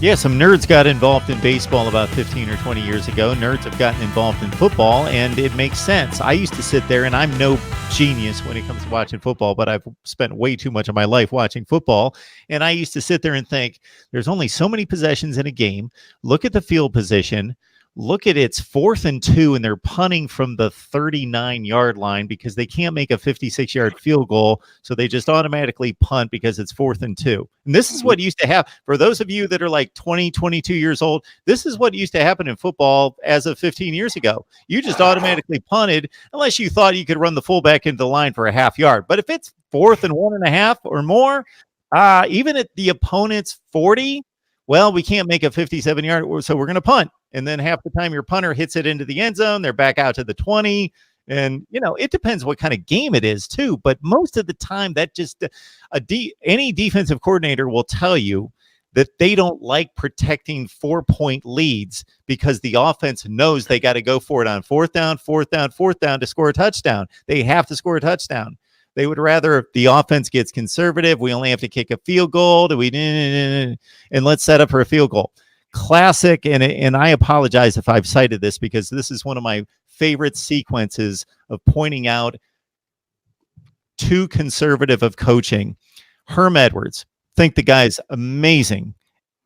Yeah, some nerds got involved in baseball about 15 or 20 years ago. Nerds have gotten involved in football, and it makes sense. I used to sit there, and I'm no genius when it comes to watching football, but I've spent way too much of my life watching football. And I used to sit there and think, there's only so many possessions in a game. Look at the field position. Look at it's 4th and 2, and they're punting from the 39-yard line because they can't make a 56-yard field goal. So they just automatically punt because it's 4th and 2. And this is what used to happen. For those of you that are like 20, 22 years old, this is what used to happen in football as of 15 years ago. You just automatically punted unless you thought you could run the fullback into the line for a half yard. But if it's 4th and 1.5 or more, even at the opponent's 40, well, we can't make a 57-yard, so we're going to punt. And then half the time your punter hits it into the end zone, they're back out to the 20. And, it depends what kind of game it is, too. But most of the time, that just any defensive coordinator will tell you that they don't like protecting 4-point leads because the offense knows they got to go for it on 4th down to score a touchdown. They have to score a touchdown. They would rather the offense gets conservative. We only have to kick a field goal. And let's set up for a field goal. Classic, and I apologize if I've cited this because this is one of my favorite sequences of pointing out too conservative of coaching. Herm Edwards, think the guy's amazing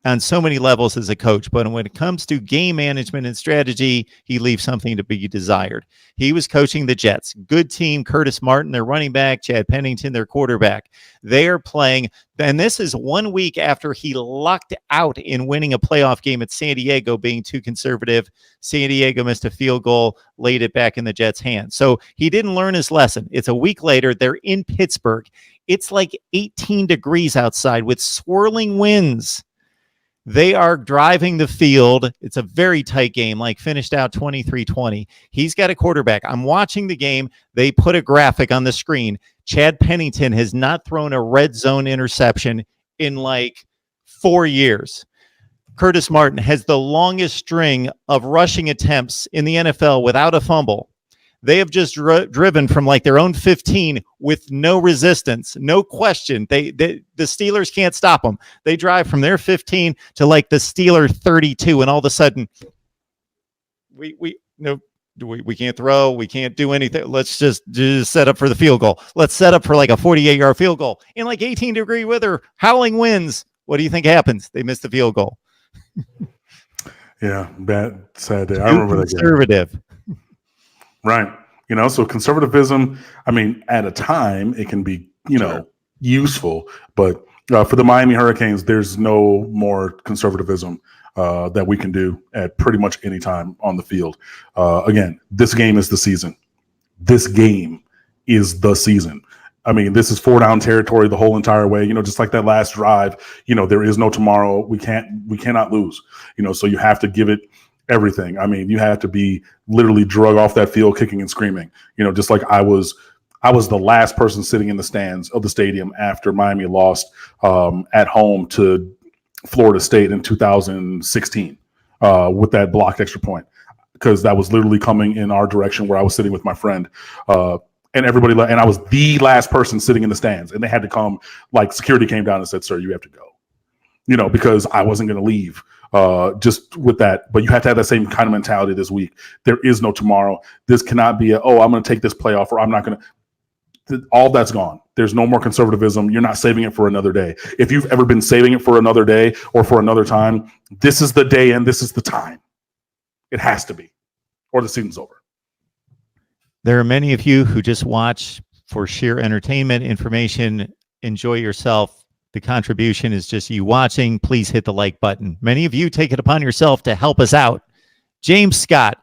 on so many levels as a coach, but when it comes to game management and strategy, he leaves something to be desired. He was coaching the Jets. Good team, Curtis Martin, their running back, Chad Pennington, their quarterback. They are playing, and this is 1 week after he lucked out in winning a playoff game at San Diego, being too conservative. San Diego missed a field goal, laid it back in the Jets' hands. So he didn't learn his lesson. It's a week later. They're in Pittsburgh. It's like 18 degrees outside with swirling winds. They are driving the field. It's a very tight game, like finished out 23-20. He's got a quarterback. I'm watching the game. They put a graphic on the screen. Chad Pennington has not thrown a red zone interception in like 4 years. Curtis Martin has the longest string of rushing attempts in the NFL without a fumble. They have just driven from like their own 15 with no resistance, no question. The Steelers can't stop them. They drive from their 15 to like the Steeler 32, and all of a sudden, we can't throw, we can't do anything. Let's just set up for the field goal. Let's set up for like a 48-yard field goal in like 18-degree weather, howling winds. What do you think happens? They missed the field goal. Yeah, bad, sad day. I remember that. Conservative. Right. So conservatism, at a time it can be, useful, but for the Miami Hurricanes, there's no more conservatism that we can do at pretty much any time on the field. Again, this game is the season. This game is the season. This is 4-down territory the whole entire way, just like that last drive, there is no tomorrow. We cannot lose, so you have to give it everything. You have to be literally drug off that field kicking and screaming, just like I was the last person sitting in the stands of the stadium after Miami lost at home to Florida State in 2016 with that blocked extra point, because that was literally coming in our direction where I was sitting with my friend and everybody, and I was the last person sitting in the stands, and they had to come, like security came down and said, "Sir, you have to go," because I wasn't going to leave. Just with that, but you have to have that same kind of mentality this week. There is no tomorrow. This cannot be I'm going to take this playoff, or I'm not going to. All that's gone. There's no more conservatism. You're not saving it for another day. If you've ever been saving it for another day or for another time, this is the day and this is the time. It has to be, or the season's over. There are many of you who just watch for sheer entertainment, information, enjoy yourself. The contribution is just you watching. Please hit the like button. Many of you take it upon yourself to help us out. James Scott,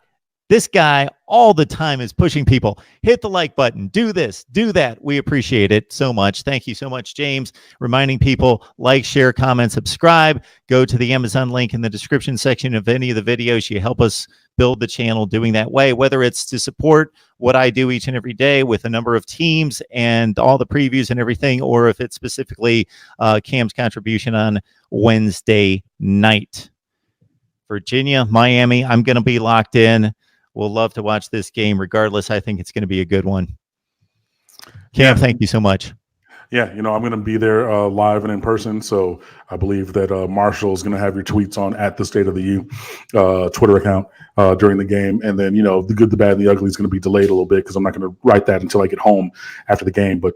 this guy all the time is pushing people. Hit the like button. Do this, do that. We appreciate it so much. Thank you so much, James. Reminding people, like, share, comment, subscribe. Go to the Amazon link in the description section of any of the videos. You help us build the channel doing that way, whether it's to support what I do each and every day with a number of teams and all the previews and everything, or if it's specifically Cam's contribution on Wednesday night. Virginia, Miami, I'm going to be locked in. We'll love to watch this game regardless. I think it's going to be a good one. Cam, thank you so much. Yeah, I'm going to be there live and in person. So I believe that Marshall is going to have your tweets on at the State of the U Twitter account during the game. And then, the good, the bad, and the ugly is going to be delayed a little bit because I'm not going to write that until I get home after the game. But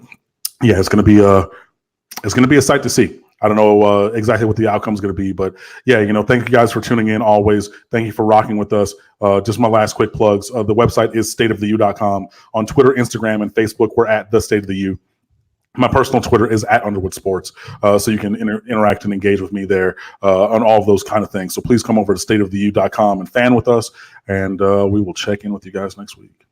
yeah, it's going to be a sight to see. I don't know exactly what the outcome is going to be, but yeah, thank you guys for tuning in always. Thank you for rocking with us. Just my last quick plugs. The website is stateoftheu.com. On Twitter, Instagram, and Facebook, we're at the State of the U. My personal Twitter is at Underwood Sports, so you can interact and engage with me there on all of those kind of things. So please come over to stateoftheu.com and fan with us, and we will check in with you guys next week.